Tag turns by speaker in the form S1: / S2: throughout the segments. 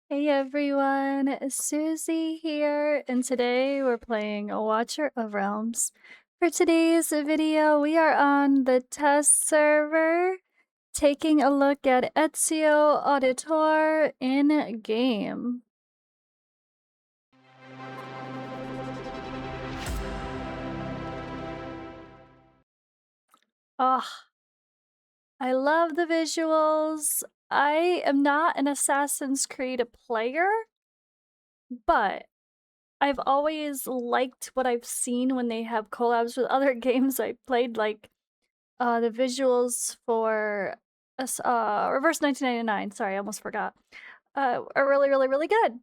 S1: Hey everyone, Suzi here, and today we're playing a Watcher of Realms. For today's video, we are on the test server, taking a look at EZIO AUDITORE in-game. Oh, I love the visuals. I am not an Assassin's Creed player, but I've always liked what I've seen when they have collabs with other games I played, like the visuals for Reverse 1999, sorry, I almost forgot, are really, really, really good.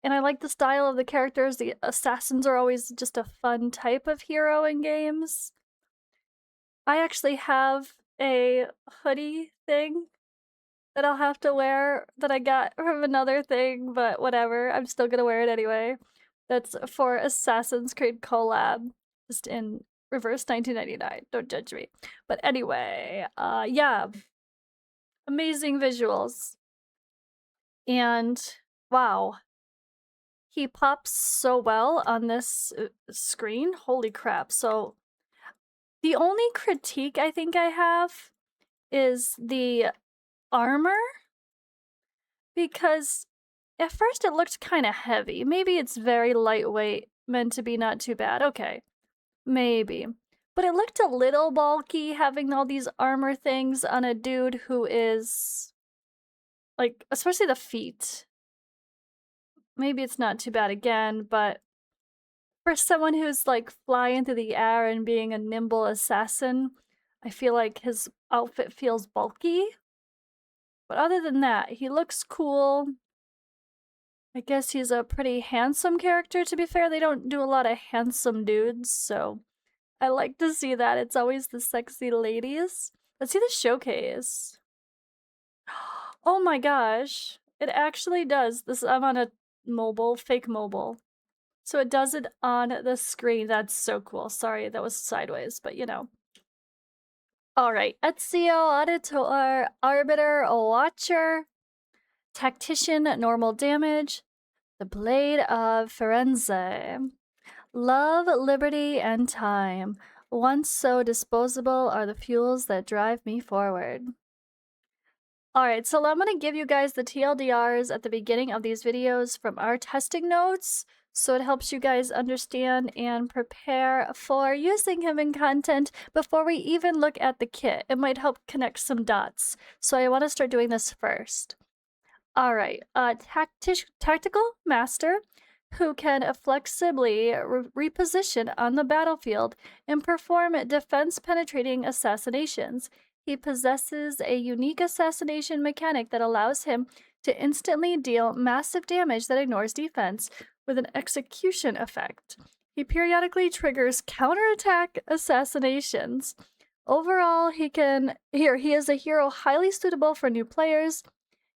S1: And I like the style of the characters. The assassins are always just a fun type of hero in games. I actually have a hoodie thing that I'll have to wear that I got from another thing, but whatever, I'm still gonna wear it anyway. That's for Assassin's Creed collab, just in Reverse 1999. Don't judge me. But anyway, yeah, amazing visuals. And wow, he pops so well on this screen. Holy crap. So the only critique I think I have is the armor, because at first it looked kind of heavy. Maybe it's very lightweight, meant to be not too bad. Okay, maybe. But it looked a little bulky having all these armor things on a dude who is, like, especially the feet. Maybe it's not too bad again, but for someone who's like flying through the air and being a nimble assassin, I feel like his outfit feels bulky. But other than that, he looks cool. I guess he's a pretty handsome character, to be fair. They don't do a lot of handsome dudes, so I like to see that. It's always the sexy ladies. Let's see the showcase. Oh my gosh. It actually does. I'm on a mobile, fake mobile. So it does it on the screen. That's so cool. Sorry, that was sideways, but you know. Alright, EZIO Auditor, Arbiter, Watcher, Tactician, Normal Damage, the Blade of Firenze. Love, liberty, and time. Once so disposable are the fuels that drive me forward. Alright, so I'm going to give you guys the TLDRs at the beginning of these videos from our testing notes, so it helps you guys understand and prepare for using him in content before we even look at the kit. It might help connect some dots, so I want to start doing this first. Alright, Tactical Master, who can flexibly reposition on the battlefield and perform defense-penetrating assassinations. He possesses a unique assassination mechanic that allows him to instantly deal massive damage that ignores defense with an execution effect. He periodically triggers counterattack assassinations. Overall, he is a hero highly suitable for new players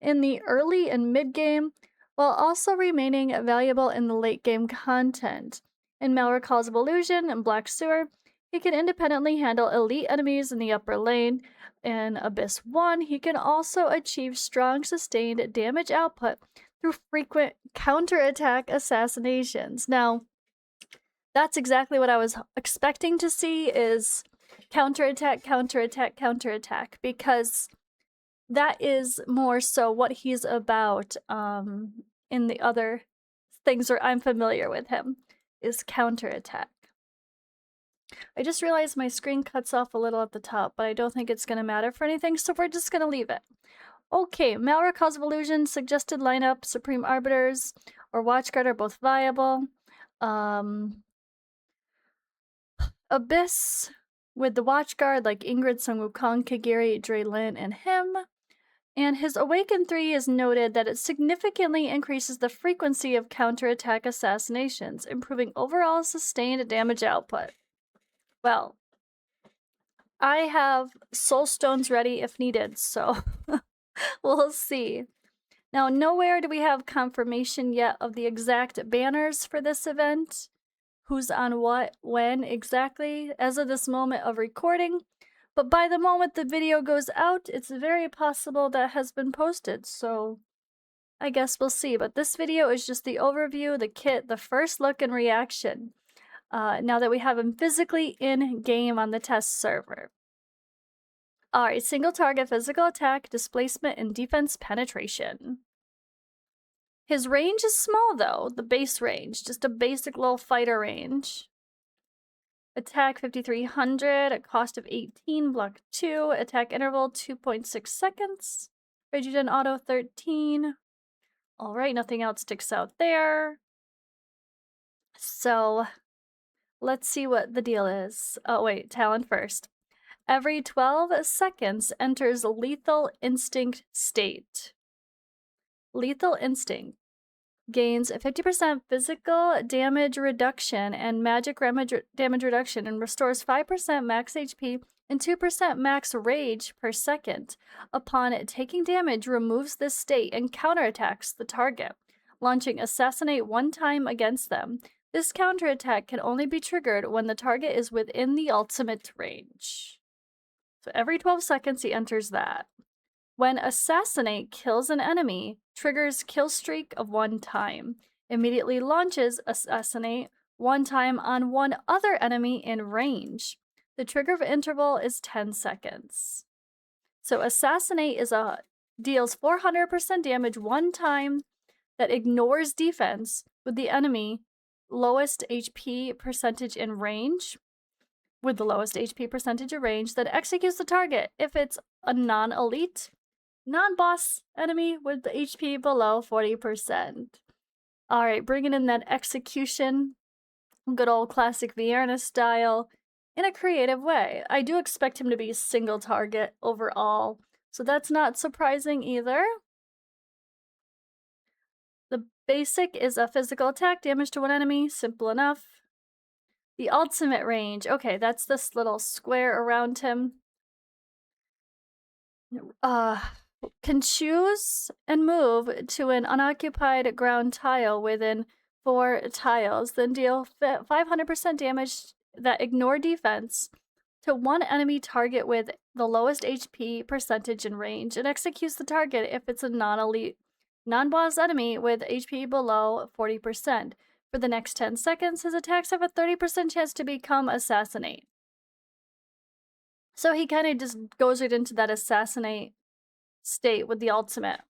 S1: in the early and mid-game, while also remaining valuable in the late-game content. In Malrekal's Illusion and Black Sewer, he can independently handle elite enemies in the upper lane. In Abyss 1, he can also achieve strong sustained damage output through frequent counterattack assassinations. Now, that's exactly what I was expecting to see, is counterattack, counterattack, counterattack, because that is more so what he's about in the other things where I'm familiar with him, is counterattack. I just realized my screen cuts off a little at the top, but I don't think it's going to matter for anything, so we're just going to leave it. Okay, Malrekal's Illusion, suggested lineup, Supreme Arbiters, or Watchguard are both viable. Abyss with the Watchguard, like Ingrid, Sun Wukong, Kagiri, Draylin, and him. And his Awaken 3 is noted that it significantly increases the frequency of counterattack assassinations, improving overall sustained damage output. Well, I have soul stones ready if needed, so we'll see. Now, nowhere do we have confirmation yet of the exact banners for this event. Who's on what, when exactly, as of this moment of recording. But by the moment the video goes out, it's very possible that has been posted, so I guess we'll see. But this video is just the overview, the kit, the first look and reaction. Now that we have him physically in-game on the test server. Alright, single target physical attack, displacement, and defense penetration. His range is small though, the base range, just a basic little fighter range. Attack 5300, a cost of 18, block 2, attack interval 2.6 seconds, Regen auto 13. Alright, nothing else sticks out there. So, let's see what the deal is. Oh wait, talent first. Every 12 seconds enters Lethal Instinct state. Lethal Instinct gains 50% physical damage reduction and magic damage reduction and restores 5% max HP and 2% max rage per second. Upon taking damage, removes this state and counterattacks the target, launching Assassinate one time against them. This counterattack can only be triggered when the target is within the ultimate range. So every 12 seconds he enters that. When Assassinate kills an enemy, triggers kill streak of 1 time. Immediately launches Assassinate 1 time on one other enemy in range. The trigger of interval is 10 seconds. So Assassinate deals 400% damage 1 time that ignores defense with the enemy lowest HP percentage in range. With the lowest HP percentage of range, that executes the target if it's a non-elite, non-boss enemy with the HP below 40%. Alright, bringing in that execution, good old classic Vierna style, in a creative way. I do expect him to be single target overall, so that's not surprising either. The basic is a physical attack, damage to one enemy, simple enough. The ultimate range, okay, that's this little square around him. Can choose and move to an unoccupied ground tile within 4 tiles, then deal 500% damage that ignore defense to one enemy target with the lowest HP percentage in range, and executes the target if it's a non-elite, non-boss enemy with HP below 40%. For the next 10 seconds, his attacks have a 30% chance to become Assassinate. So he kind of just goes right into that Assassinate state with the ultimate.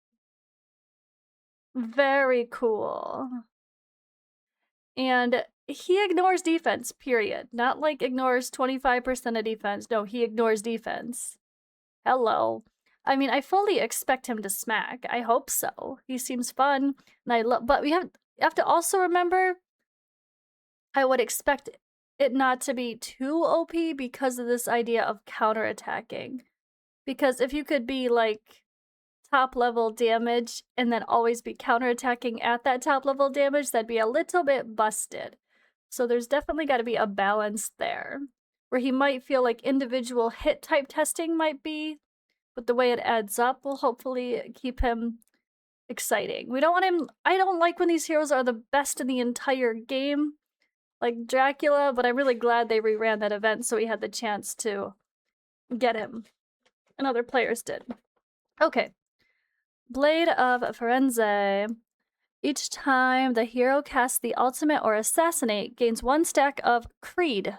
S1: Very cool. And he ignores defense, period. Not like ignores 25% of defense. No, he ignores defense. Hello. I mean, I fully expect him to smack. I hope so. He seems fun. And but we have to also remember, I would expect it not to be too OP because of this idea of counterattacking. Because if you could be like top level damage and then always be counterattacking at that top level damage, that'd be a little bit busted. So there's definitely got to be a balance there, where he might feel like individual hit type testing might be, but the way it adds up will hopefully keep him exciting. We don't want him, I don't like when these heroes are the best in the entire game, like Dracula, but I'm really glad they reran that event so we had the chance to get him. And other players did. Okay. Blade of Firenze. Each time the hero casts the ultimate or Assassinate, gains 1 stack of Creed.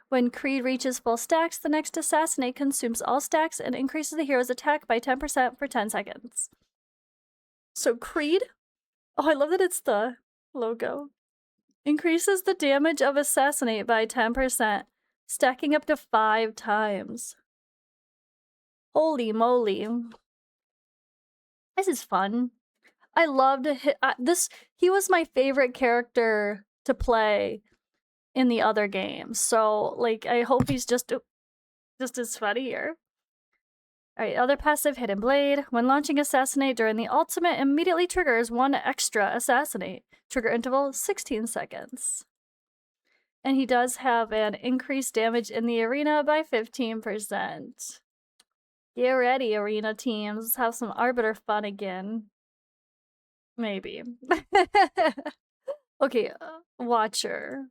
S1: When Creed reaches full stacks, the next Assassinate consumes all stacks and increases the hero's attack by 10% for 10 seconds. So Creed? Oh, I love that it's the logo. Increases the damage of Assassinate by 10%, stacking up to 5 times. Holy moly. This is fun. I loved this. He was my favorite character to play in the other games. So, like, I hope he's just as funny here. Alright, other passive, Hidden Blade. When launching Assassinate during the ultimate, immediately triggers 1 extra Assassinate. Trigger interval, 16 seconds. And he does have an increased damage in the arena by 15%. Get ready, arena teams. Let's have some Arbiter fun again. Maybe. Okay, Watcher.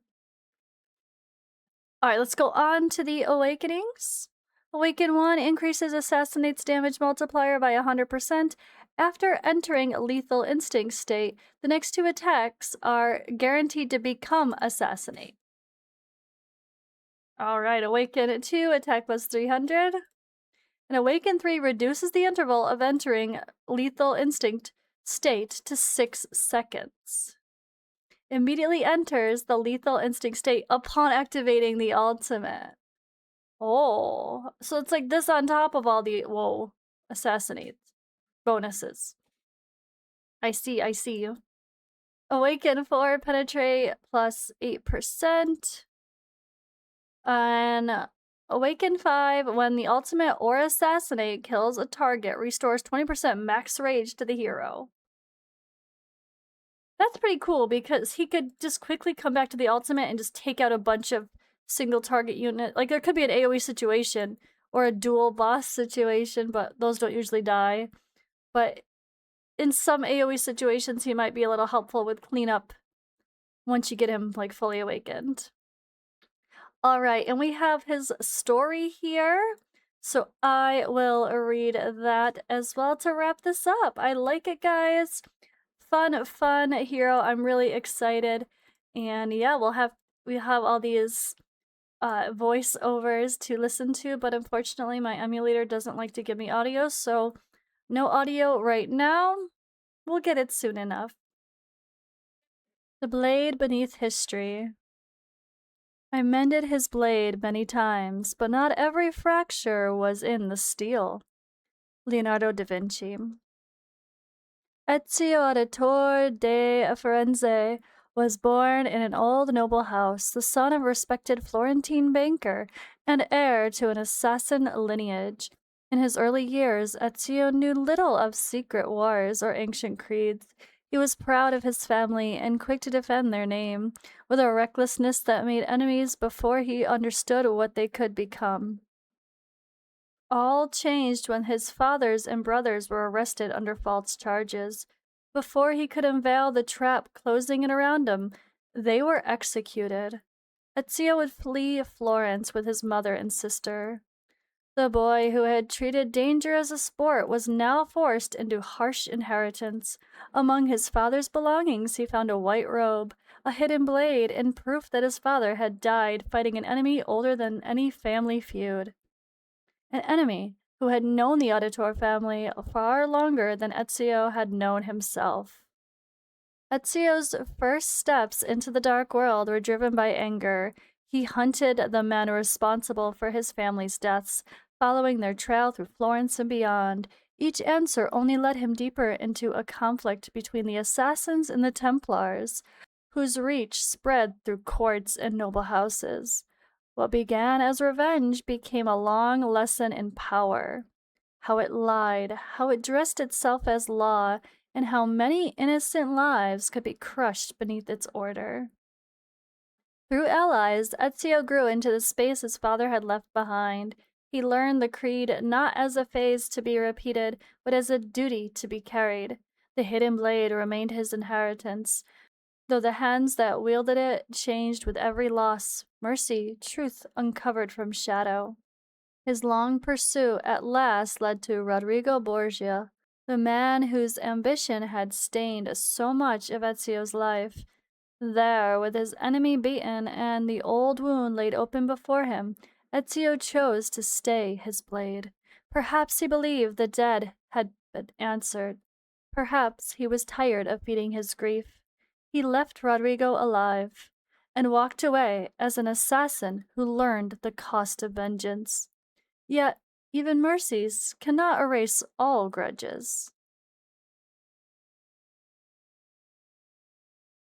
S1: Alright, let's go on to the Awakenings. Awaken 1 increases Assassinate's damage multiplier by 100%. After entering Lethal Instinct state, the next 2 attacks are guaranteed to become Assassinate. Alright, Awaken 2, attack plus 300. And Awaken 3 reduces the interval of entering Lethal Instinct state to 6 seconds. Immediately enters the Lethal Instinct state upon activating the ultimate. Oh, so it's like this on top of all the, whoa, Assassinate bonuses. I see, I see. Awaken 4, penetrate plus 8%. And Awaken 5, when the ultimate or assassinate kills a target, restores 20% max rage to the hero. That's pretty cool because he could just quickly come back to the ultimate and just take out a bunch of single target unit. Like there could be an AoE situation or a dual boss situation, but those don't usually die. But in some AoE situations, he might be a little helpful with cleanup once you get him like fully awakened. All right, and we have his story here. So I will read that as well to wrap this up. I like it, guys. Fun hero. I'm really excited. And yeah, we have all these voiceovers to listen to, but unfortunately my emulator doesn't like to give me audio, so no audio right now. We'll get it soon enough. The blade beneath history. I mended his blade many times, but not every fracture was in the steel. Leonardo da Vinci. Ezio Auditore de Firenze was born in an old noble house, the son of a respected Florentine banker and heir to an assassin lineage. In his early years, Ezio knew little of secret wars or ancient creeds. He was proud of his family and quick to defend their name, with a recklessness that made enemies before he understood what they could become. All changed when his fathers and brothers were arrested under false charges. Before he could unveil the trap closing in around him, they were executed. Ezio would flee Florence with his mother and sister. The boy who had treated danger as a sport was now forced into harsh inheritance. Among his father's belongings, he found a white robe, a hidden blade, and proof that his father had died fighting an enemy older than any family feud. An enemy who had known the Auditore family far longer than Ezio had known himself. Ezio's first steps into the dark world were driven by anger. He hunted the men responsible for his family's deaths, following their trail through Florence and beyond. Each answer only led him deeper into a conflict between the assassins and the Templars, whose reach spread through courts and noble houses. What began as revenge became a long lesson in power. How it lied, how it dressed itself as law, and how many innocent lives could be crushed beneath its order. Through allies, Ezio grew into the space his father had left behind. He learned the creed not as a phase to be repeated, but as a duty to be carried. The hidden blade remained his inheritance, though the hands that wielded it changed with every loss. Mercy, truth uncovered from shadow. His long pursuit at last led to Rodrigo Borgia, the man whose ambition had stained so much of Ezio's life. There, with his enemy beaten and the old wound laid open before him, Ezio chose to stay his blade. Perhaps he believed the dead had been answered. Perhaps he was tired of feeding his grief. He left Rodrigo alive and walked away as an assassin who learned the cost of vengeance. Yet, even mercies cannot erase all grudges.